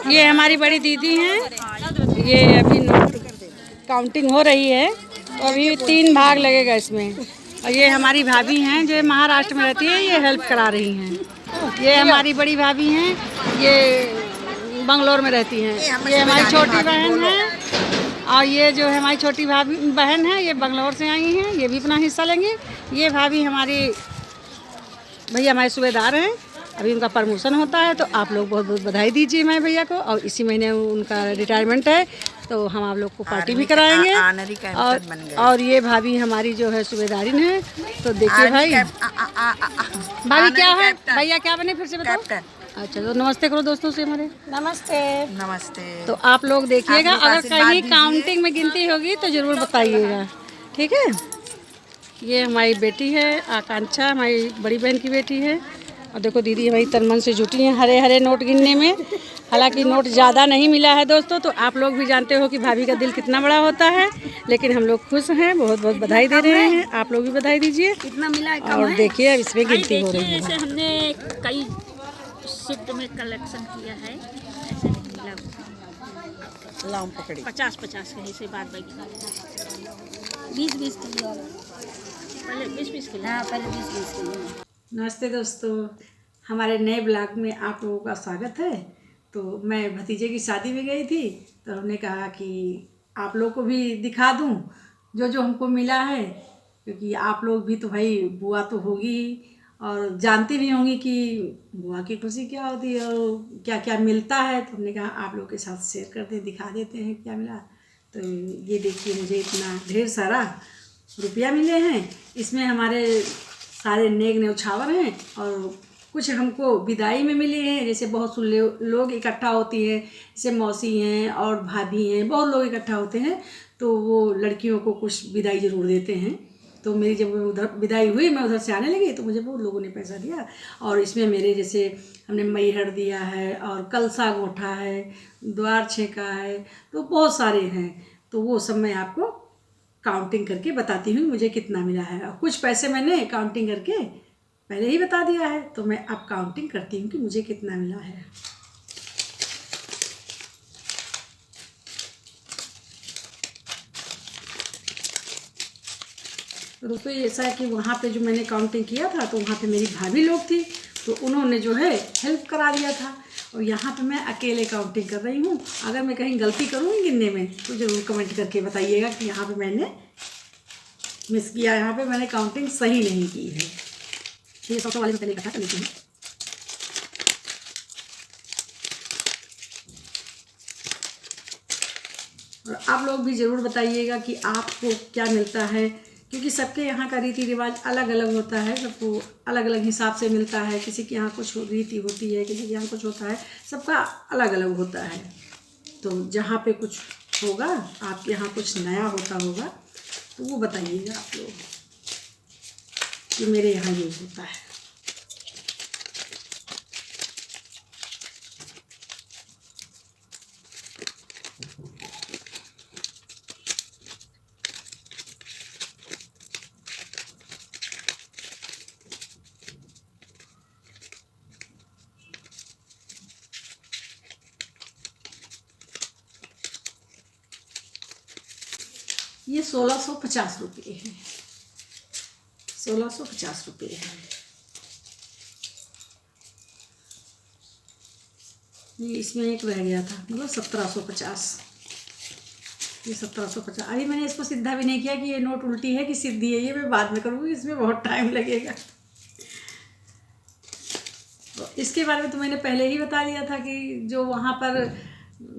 ये हमारी बड़ी दीदी हैं। ये अभी नोट काउंटिंग हो रही है तो अभी 3 भाग लगेगा इसमें। और ये हमारी भाभी हैं जो महाराष्ट्र में रहती है, ये हेल्प करा रही हैं। ये हमारी बड़ी भाभी हैं, ये बंगलोर में रहती हैं। ये हमारी छोटी बहन है और ये जो है हमारी छोटी भाभी बहन है, ये बंगलोर से आई हैं, ये भी अपना हिस्सा लेंगे। ये भाभी हमारी भैया हमारे सूबेदार हैं, अभी उनका प्रमोशन होता है तो आप लोग बहुत बहुत बधाई दीजिए हमारे भैया को। और इसी महीने उनका रिटायरमेंट है तो हम आप लोग को पार्टी भी कराएंगे। और ये भाभी हमारी जो है सूबेदारिन है। तो देखिए भाई भाभी क्या है, भैया क्या बने फिर से बताओ। अच्छा तो नमस्ते करो दोस्तों से हमारे। नमस्ते नमस्ते। तो आप लोग देखिएगा, अगर कहीं काउंटिंग में गिनती होगी तो ज़रूर बताइएगा, ठीक है। ये हमारी बेटी है आकांक्षा, हमारी बड़ी बहन की बेटी है। और देखो दीदी हमारी तन मन से जुटी हैं हरे हरे नोट गिनने में। हालांकि नोट ज़्यादा नहीं मिला है दोस्तों, तो आप लोग भी जानते हो कि भाभी का दिल कितना बड़ा होता है, लेकिन हम लोग खुश हैं, बहुत बहुत बधाई दे रहे हैं। आप लोग भी बधाई दीजिए। कितना मिला है? और देखिए अब इसमें गिनती हो रही है। ऐसे हमने कई शिफ्ट में कलेक्शन किया है, ऐसे नहीं मिला। 50-50 के हिस्से बाद 20-20 किलो, पहले 20-20 किलो। हाँ पहले 20-20 किलो। नमस्ते दोस्तों, हमारे नए ब्लॉग में आप लोगों का स्वागत है। तो मैं भतीजे की शादी में गई थी तो हमने कहा कि आप लोग को भी दिखा दूं जो जो हमको मिला है, क्योंकि आप लोग भी तो भाई बुआ तो होगी और जानती भी होंगी कि बुआ की खुशी क्या होती है और क्या क्या मिलता है। तो हमने कहा आप लोग के साथ शेयर करते हैं, दिखा देते हैं क्या मिला। तो ये देखिए मुझे इतना ढेर सारा रुपया मिले हैं। इसमें हमारे सारे नेक न्यौछावर हैं और कुछ हमको विदाई में मिले हैं। जैसे बहुत से लोग इकट्ठा होती हैं, जैसे मौसी हैं और भाभी हैं, बहुत लोग इकट्ठा होते हैं तो वो लड़कियों को कुछ विदाई ज़रूर देते हैं। तो मेरी जब उधर विदाई हुई, मैं उधर से आने लगी तो मुझे बहुत लोगों ने पैसा दिया। और इसमें मेरे जैसे हमने मैहर दिया है और कलसा गोठा है, द्वार छेका है, तो बहुत सारे हैं। तो वो सब मैं आपको काउंटिंग करके बताती हूँ मुझे कितना मिला है। और कुछ पैसे मैंने काउंटिंग करके पहले ही बता दिया है, तो मैं अब काउंटिंग करती हूँ कि मुझे कितना मिला है। तो दोस्तों ऐसा है कि वहाँ पे जो मैंने काउंटिंग किया था तो वहाँ पे मेरी भाभी लोग थी, तो उन्होंने जो है हेल्प करा दिया था। और यहाँ पे मैं अकेले काउंटिंग कर रही हूँ। अगर मैं कहीं गलती करूँगी गिनने में तो ज़रूर कमेंट करके बताइएगा कि यहाँ पे मैंने मिस किया, यहाँ पे मैंने काउंटिंग सही नहीं की है। ये 100 वाले में पहले इकट्ठा कर लेती हूँ। और आप लोग भी ज़रूर बताइएगा कि आपको क्या मिलता है, क्योंकि सबके यहाँ का रीति रिवाज अलग अलग होता है, सबको अलग अलग हिसाब से मिलता है। किसी के यहाँ कुछ रीति होती है, किसी के यहाँ कुछ होता है, सबका अलग अलग होता है। तो जहाँ पे कुछ होगा, आपके यहाँ कुछ नया होता होगा तो वो बताइएगा आप लोग कि मेरे यहाँ ये होता है। ये 1650 रुपये है, 1650 रुपये है। ये इसमें एक रह गया था, मतलब 1750। ये 1750। अभी मैंने इसको सीधा भी नहीं किया कि ये नोट उल्टी है कि सीधी है, ये मैं बाद में करूँगी, इसमें बहुत टाइम लगेगा। तो इसके बारे में तो मैंने पहले ही बता दिया था कि जो वहाँ पर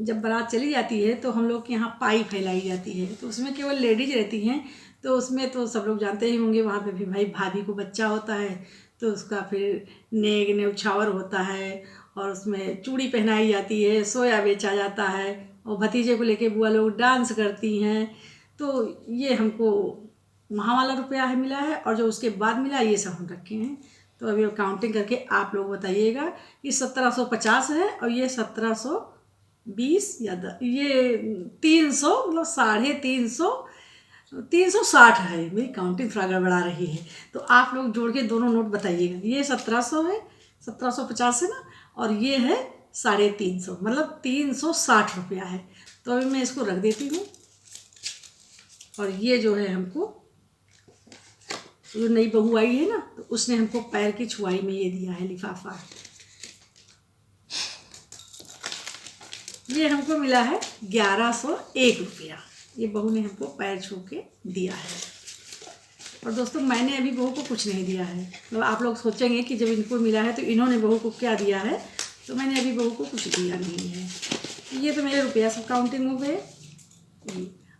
जब बारात चली जाती है तो हम लोग के यहाँ पाई फैलाई जाती है, तो उसमें केवल लेडीज रहती हैं। तो उसमें तो सब लोग जानते ही होंगे, वहाँ पे भी भाई भाभी को बच्चा होता है तो उसका फिर नेग न्यौछावर होता है और उसमें चूड़ी पहनाई जाती है, सोया बेचा जाता है और भतीजे को लेके बुआ लोग डांस करती हैं। तो ये हमको वहाँ वाला रुपया है मिला है, और जो उसके बाद मिला ये सब हम रखे हैं। तो अभी काउंटिंग करके आप लोग बताइएगा कि 1750 है और ये 1720 या ये 300, मतलब 360 है। मेरी काउंटिंग थोड़ा गड़बड़ा रही है, तो आप लोग जोड़ के दोनों नोट बताइएगा। ये 1700 है, 1750 है ना, और ये है 350, मतलब 360 रुपया है। तो अभी मैं इसको रख देती हूँ। और ये जो है हमको, जो नई बहू आई है ना, तो उसने हमको पैर की छुआई में ये दिया है लिफाफा। ये हमको मिला है 1101 रुपया। ये बहू ने हमको पैर छू के दिया है। और दोस्तों मैंने अभी बहू को कुछ नहीं दिया है। मतलब आप लोग सोचेंगे कि जब इनको मिला है तो इन्होंने बहू को क्या दिया है, तो मैंने अभी बहू को कुछ दिया नहीं है। ये तो मेरे रुपया सब काउंटिंग हो गए।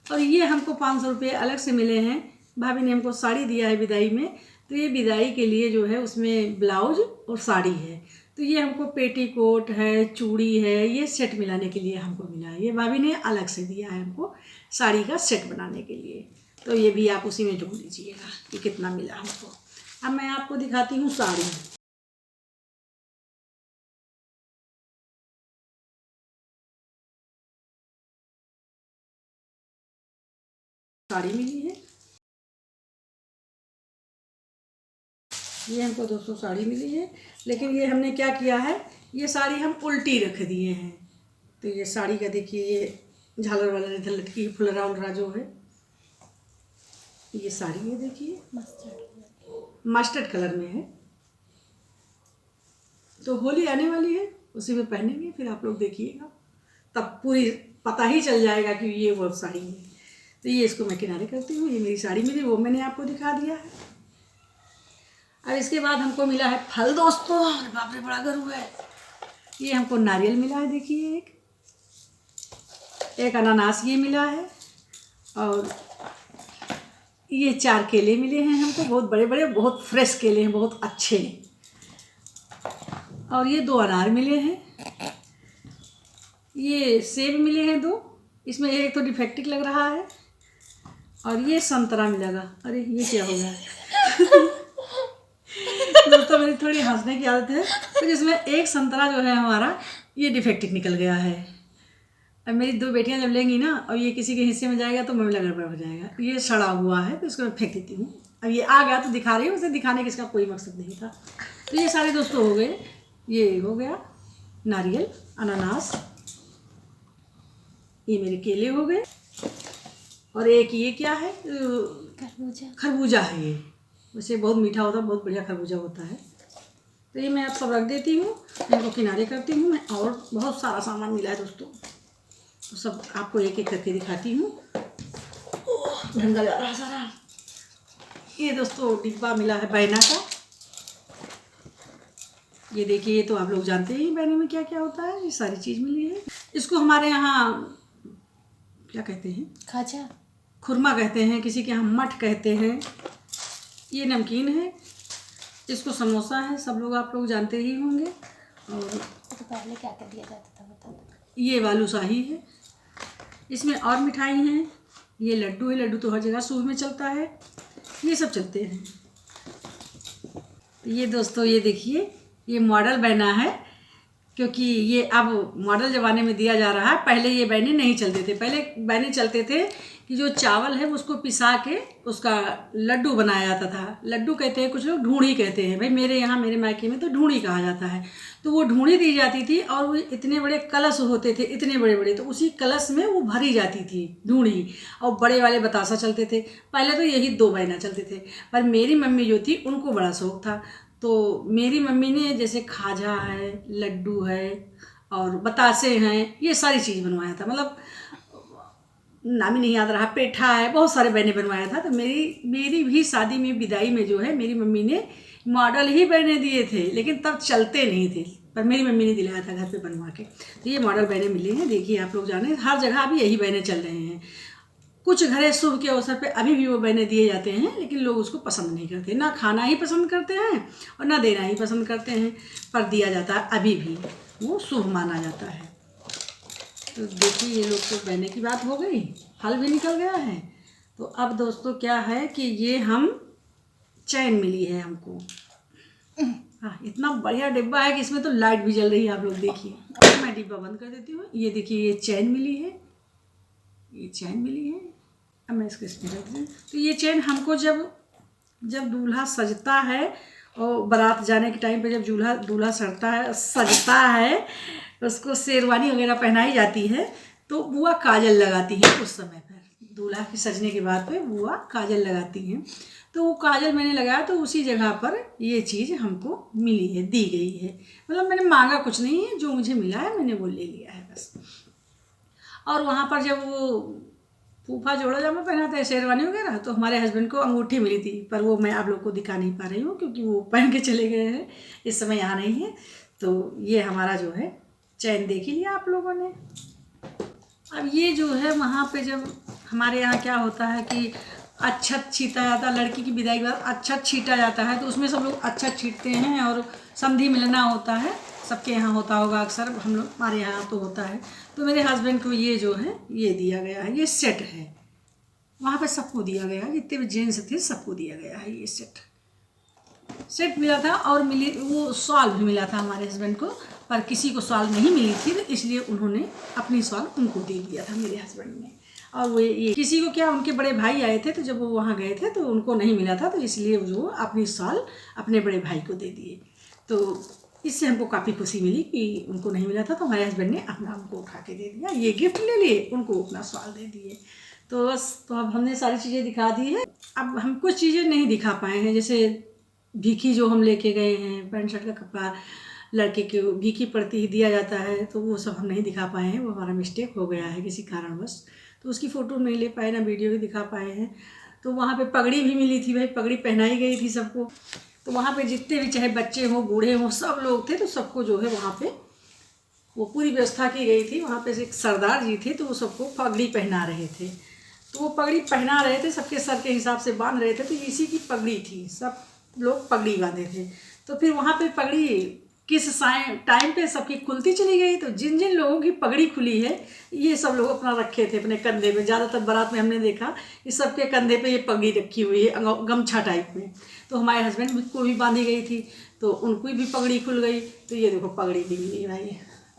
और ये हमको 500 रुपये अलग से मिले हैं। भाभी ने हमको साड़ी दिया है विदाई में, तो ये विदाई के लिए जो है उसमें ब्लाउज और साड़ी है। तो ये हमको पेटीकोट है, चूड़ी है, ये सेट मिलाने के लिए हमको मिला है। ये भाभी ने अलग से दिया है हमको साड़ी का सेट बनाने के लिए। तो ये भी आप उसी में जोड़ लीजिएगा कि कितना मिला हमको। अब मैं आपको दिखाती हूँ साड़ी। साड़ी मिली है, ये हमको 200 साड़ी मिली है। लेकिन ये हमने क्या किया है, ये साड़ी हम उल्टी रख दिए हैं। तो ये साड़ी का देखिए, ये झालर वाला इधर लटकी फुलरा उलरा जो है, ये साड़ी है देखिए मस्टर्ड कलर में है। तो होली आने वाली है, उसी में पहनेंगे, फिर आप लोग देखिएगा, तब पूरी पता ही चल जाएगा कि ये वो साड़ी है। तो ये इसको मैं किनारे करती हूँ। ये मेरी साड़ी मिली, वो मैंने आपको दिखा दिया है। और इसके बाद हमको मिला है फल दोस्तों। बाप रे बड़ा गरू है। ये हमको नारियल मिला है देखिए, एक अनानास ये मिला है। और ये 4 केले मिले हैं हमको, बहुत बड़े बड़े, बहुत फ्रेश केले हैं, बहुत अच्छे। और ये 2 अनार मिले हैं। ये सेब मिले हैं 2, इसमें एक तो डिफेक्टिव लग रहा है। और ये संतरा मिलेगा। अरे ये क्या हो गया दोस्तों, मेरी थोड़ी हंसने की आदत है। तो जिसमें एक संतरा जो है हमारा, ये डिफेक्टिव निकल गया है। अब मेरी 2 बेटियां जब लेंगी ना, और ये किसी के हिस्से में जाएगा तो मामला गड़बड़ हो जाएगा। ये सड़ा हुआ है, तो इसको मैं फेंक देती हूँ। अब ये आ गया तो दिखा रही हूँ, उसे दिखाने का इसका कोई मकसद नहीं था। तो ये सारे दोस्तों हो गए। ये हो गया नारियल, अनानास, ये मेरे केले हो गए। और एक ये क्या है, खरबूजा है। ये वैसे बहुत मीठा होता है, बहुत बढ़िया खरबूजा होता है। तो ये मैं आप सब रख देती हूँ, इनको किनारे करती हूँ मैं। और बहुत सारा सामान मिला है दोस्तों, तो सब आपको एक एक करके दिखाती हूँ। धंधा जा रहा सारा। ये दोस्तों डिब्बा मिला है बैना का। ये देखिए, ये तो आप लोग जानते ही बैने में क्या क्या होता है। ये सारी चीज़ मिली है। इसको हमारे यहाँ क्या कहते हैं, खाजा, खुरमा कहते हैं, किसी के यहाँ मठ कहते हैं। ये नमकीन है, इसको समोसा है, सब लोग आप लोग जानते ही होंगे। और तो पहले क्या क्या दिया जाता था बता। ये बालूशाही है, इसमें और मिठाई हैं। ये लड्डू है, लड्डू तो हर जगह शुभ में चलता है, ये सब चलते हैं। तो ये दोस्तों ये देखिए, ये मॉडल बैना है, क्योंकि ये अब मॉडल ज़माने में दिया जा रहा है। पहले ये बैने नहीं चलते थे। पहले बैने चलते थे कि जो चावल है उसको पिसा के उसका लड्डू बनाया जाता था। लड्डू कहते हैं कुछ लोग, ढूंढी कहते हैं। भाई मेरे यहाँ, मेरे मायके में तो ढूंढी कहा जाता है। तो वो ढूंढी दी जाती थी, और वो इतने बड़े कलश होते थे, इतने बड़े बड़े, तो उसी कलश में वो भरी जाती थी ढूंढी। और बड़े वाले बतासा चलते थे। पहले तो यही 2 बैना चलते थे, पर मेरी मम्मी जो थी उनको बड़ा शौक था। तो मेरी मम्मी ने जैसे खाजा है, लड्डू है, और बतासे हैं, ये सारी चीज़ बनवाया था। मतलब नाम ही नहीं याद रहा, पेठा है, बहुत सारे बैने बनवाया था। तो मेरी भी शादी में, विदाई में जो है, मेरी मम्मी ने मॉडल ही बैने दिए थे, लेकिन तब चलते नहीं थे, पर मेरी मम्मी ने दिलाया था घर पे बनवा के। तो ये मॉडल बैने मिले हैं। देखिए आप लोग जाने, हर जगह अभी यही बैने चल रहे हैं। कुछ घरे शुभ के अवसर पे अभी भी वो बैने दिए जाते हैं, लेकिन लोग उसको पसंद नहीं करते। ना खाना ही पसंद करते हैं और ना देना ही पसंद करते हैं, पर दिया जाता है अभी भी, वो शुभ माना जाता है। तो देखिए, ये लोग तो बैने की बात हो गई, फल भी निकल गया है। तो अब दोस्तों क्या है कि ये हम चैन मिली है हमको। हाँ, इतना बढ़िया डिब्बा है कि इसमें तो लाइट भी जल रही है। आप लोग देखिए, अब मैं डिब्बा बंद कर देती हूँ। ये देखिए, ये चैन मिली है, ये चैन मिली है। अब मैं इसको इसमें रख दूँ। तो ये चैन हमको जब दूल्हा सजता है, और बारात जाने के टाइम पे जब दूल्हा सजता है, उसको शेरवानी वगैरह पहनाई जाती है तो बुआ काजल लगाती है उस समय पर। दूल्हा के सजने के बाद पे बुआ काजल लगाती हैं। तो वो काजल मैंने लगाया तो उसी जगह पर ये चीज़ हमको मिली है, दी गई है। मतलब मैंने मांगा कुछ नहीं है, जो मुझे मिला है मैंने वो ले लिया है बस। और वहाँ पर जब वो फूफा जोड़ा जामा पहनाते हैं शेरवानी वगैरह, तो हमारे हस्बैंड को अंगूठी मिली थी, पर वो मैं आप लोग को दिखा नहीं पा रही हूँ क्योंकि वो पहन के चले गए हैं, इस समय यहाँ नहीं है। तो ये हमारा जो है चैन देख ही लिया आप लोगों ने। अब ये जो है वहाँ पे जब हमारे यहाँ क्या होता है कि अच्छत छीटा जाता है, लड़की की विदाई के बाद अच्छत छीटा जाता है, तो उसमें सब लोग अच्छत छीटते हैं और समधी मिलना होता है। सबके यहाँ होता होगा अक्सर, हम लोग हमारे यहाँ तो होता है। तो मेरे हस्बैंड को ये जो है ये दिया गया है, ये सेट है। वहाँ पे सबको दिया गया है, जितने भी जेंट्स थे सबको दिया गया है ये सेट मिला था। और मिली वो शॉल भी मिला था हमारे हस्बैंड को, पर किसी को शॉल नहीं मिली थी, तो इसलिए उन्होंने अपनी शॉल उनको दे दिया था मेरे हस्बैंड ने। और वो ये किसी को क्या, उनके बड़े भाई आए थे, तो जब वो वहाँ गए थे तो उनको नहीं मिला था, तो इसलिए वो अपनी शॉल अपने बड़े भाई को दे दिए। तो इससे हमको काफ़ी खुशी मिली कि उनको नहीं मिला था, तो हमारे हस्बैंड ने अपना उनको उठा के दे दिया, ये गिफ्ट ले लिए, उनको अपना शॉल दे दिए। तो बस, तो अब हमने सारी चीज़ें दिखा दी है। अब हम कुछ चीज़ें नहीं दिखा पाए हैं, जैसे भीखी जो हम लेके गए हैं, पैंट शर्ट का कपड़ा लड़के के भीखी पड़ती ही दिया जाता है, तो वो सब हम नहीं दिखा पाए हैं, वो हमारा मिस्टेक हो गया है किसी कारणवश। तो उसकी फ़ोटो नहीं ले पाए, ना वीडियो भी दिखा पाए हैं। तो वहाँ पे पगड़ी भी मिली थी भाई, पगड़ी पहनाई गई थी सबको। तो वहाँ पे जितने भी चाहे बच्चे हों बूढ़े हों सब लोग थे, तो सबको जो है वहाँ पे वो पूरी व्यवस्था की गई थी। वहाँ पे एक सरदार जी थे, तो वो सबको पगड़ी पहना रहे थे। तो वो पगड़ी पहना रहे थे, सबके सर के हिसाब से बांध रहे थे, तो इसी की पगड़ी थी, सब लोग पगड़ी बांधे थे। तो फिर वहाँ पे पगड़ी किस टाइम पे सबकी खुलती चली गई, तो जिन जिन लोगों की पगड़ी खुली है ये सब लोग अपना रखे थे अपने कंधे पे। ज़्यादातर बारात में हमने देखा कि सबके कंधे पे ये पगड़ी रखी हुई है गमछा टाइप में। तो हमारे हस्बैंड को भी बांधी गई थी, तो उनको भी पगड़ी खुल गई। तो ये देखो पगड़ी भी मिली भाई।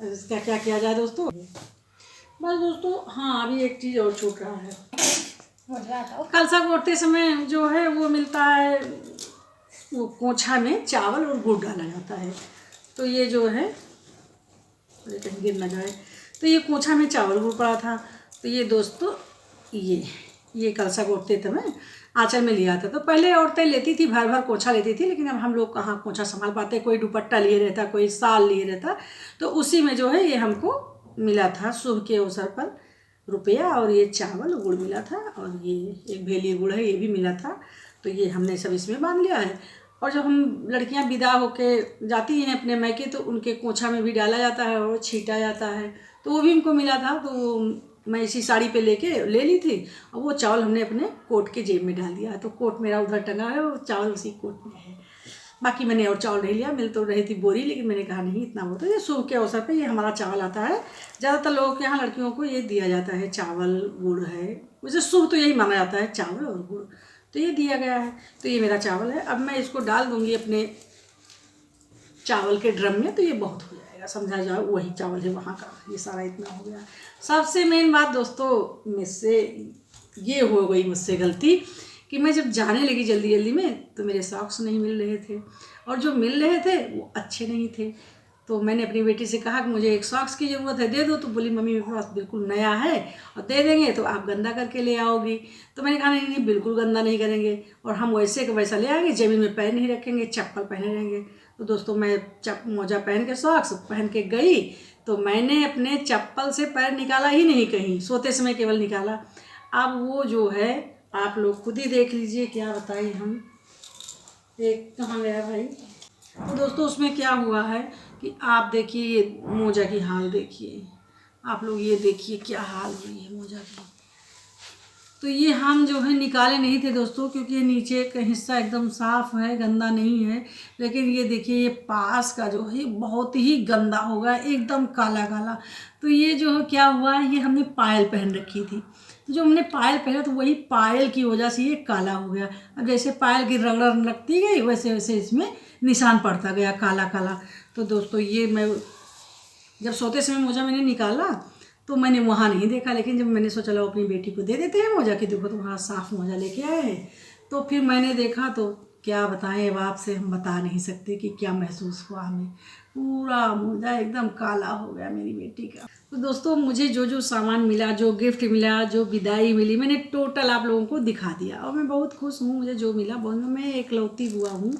इसका क्या किया जाए दोस्तों? बस दोस्तों, हाँ अभी एक चीज़ और छूट रहा है। कलसा ओढ़ते समय जो है वो मिलता है, वो कोंछा में चावल और गुड़ डाला जाता है। तो ये जो है, कहीं गिर ना जाए, तो ये कोंछा में चावल गुड़ पड़ा था। तो ये दोस्तों ये कलसा ओढ़ते समय आंचल में लिया था। तो पहले औरतें लेती थी, भर भर कोंछा लेती थी, लेकिन अब हम लोग कहाँ कोंछा संभाल पाते, कोई दुपट्टा लिए रहता, कोई साल लिए रहता। तो उसी में जो है ये हमको मिला था शुभ के अवसर पर रुपया, और ये चावल गुड़ मिला था, और ये एक भेली गुड़ है ये भी मिला था। तो ये हमने सब इसमें बांध लिया है। और जब हम लड़कियां विदा होके जाती हैं अपने मैके, तो उनके कोंछा में भी डाला जाता है और छीटा जाता है, तो वो भी हमको मिला था। तो मैं इसी साड़ी पे लेके ले ली थी, और वो चावल हमने अपने कोट के जेब में डाल दिया है। तो कोट मेरा उधर टंगा है और चावल उसी कोट में है। बाकी मैंने और चावल नहीं लिया, मिल तो रही थी बोरी, लेकिन मैंने कहा नहीं इतना बहुत है। ये शुभ के अवसर पे ये हमारा चावल आता है। ज़्यादातर लोगों के यहाँ लड़कियों को ये दिया जाता है, चावल गुड़ है, वैसे शुभ तो यही माना जाता है, चावल और गुड़। तो ये दिया गया है। तो ये मेरा चावल है। अब मैं इसको डाल दूँगी अपने चावल के ड्रम में, तो ये बहुत हो जाएगा, समझा जाओ वही चावल है वहाँ का। ये सारा इतना हो गया। सबसे मेन बात दोस्तों, मुझसे ये हो गई मुझसे गलती कि मैं जब जाने लगी जल्दी जल्दी में, तो मेरे सॉक्स नहीं मिल रहे थे, और जो मिल रहे थे वो अच्छे नहीं थे। तो मैंने अपनी बेटी से कहा कि मुझे एक सॉक्स की ज़रूरत है, दे दो। तो बोली मम्मी मेरे पास बिल्कुल नया है, और दे देंगे तो आप गंदा करके ले आओगी। तो मैंने कहा नहीं नहीं बिल्कुल गंदा नहीं करेंगे, और हम वैसे का वैसा ले आएंगे, ज़मीन में पैर नहीं रखेंगे, चप्पल पहने रहेंगे। तो दोस्तों मैं मोजा पहन के सॉक्स पहन के गई, तो मैंने अपने चप्पल से पैर निकाला ही नहीं, कहीं सोते समय केवल निकाला। अब वो जो है आप लोग खुद ही देख लीजिए, क्या बताएं हम। एक कहाँ गया भाई? तो दोस्तों उसमें क्या हुआ है कि आप देखिए ये मोजा की हाल देखिए, आप लोग ये देखिए क्या हाल हुई है मोजा की। तो ये हम जो है निकाले नहीं थे दोस्तों, क्योंकि ये नीचे का हिस्सा एकदम साफ़ है, गंदा नहीं है। लेकिन ये देखिए ये पास का जो है बहुत ही गंदा हो गया, एकदम काला काला। तो ये जो है क्या हुआ है, ये हमने पायल पहन रखी थी, तो जो हमने पायल पहना तो वही पायल की वजह से ये काला हो गया। अब जैसे पायल की रगड़ लगती गई, वैसे वैसे इसमें निशान पड़ता गया काला काला। तो दोस्तों ये मैं जब सोते समय मोजा मैंने निकाला तो मैंने वहाँ नहीं देखा, लेकिन जब मैंने सोचा लो अपनी बेटी को दे देते हैं मोजा, कि देखो तो वहाँ साफ़ मोजा लेके आए हैं, तो फिर मैंने देखा तो क्या बताएं, अब आपसे हम बता नहीं सकते कि क्या महसूस हुआ हमें। पूरा मुर्दा एकदम काला हो गया मेरी बेटी का। तो दोस्तों मुझे जो जो सामान मिला, जो गिफ्ट मिला, जो विदाई मिली, मैंने टोटल आप लोगों को दिखा दिया और मैं बहुत खुश हूँ। मुझे जो मिला, बहुत मैं एकलौती बुआ हूँ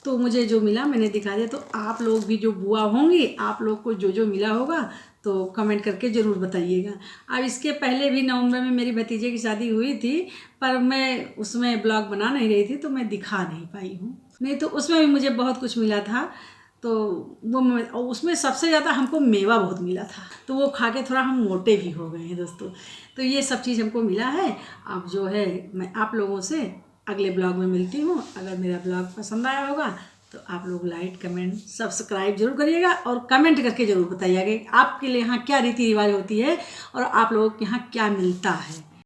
तो मुझे जो मिला मैंने दिखा दिया। तो आप लोग भी जो बुआ होंगी, आप लोग को जो जो मिला होगा तो कमेंट करके ज़रूर बताइएगा। अब इसके पहले भी नवंबर में मेरी भतीजे की शादी हुई थी, पर मैं उसमें ब्लॉग बना नहीं रही थी तो मैं दिखा नहीं पाई हूँ। नहीं तो उसमें भी मुझे बहुत कुछ मिला था। तो वो उसमें सबसे ज़्यादा हमको मेवा बहुत मिला था, तो वो खा के थोड़ा हम मोटे भी हो गए हैं दोस्तों। तो ये सब चीज़ हमको मिला है। अब जो है मैं आप लोगों से अगले ब्लॉग में मिलती हूँ। अगर मेरा ब्लॉग पसंद आया होगा तो आप लोग लाइक, कमेंट, सब्सक्राइब जरूर करिएगा और कमेंट करके ज़रूर बताइएगा कि आपके लिए यहाँ क्या रीति रिवाज होती है और आप लोगों के यहाँ क्या मिलता है।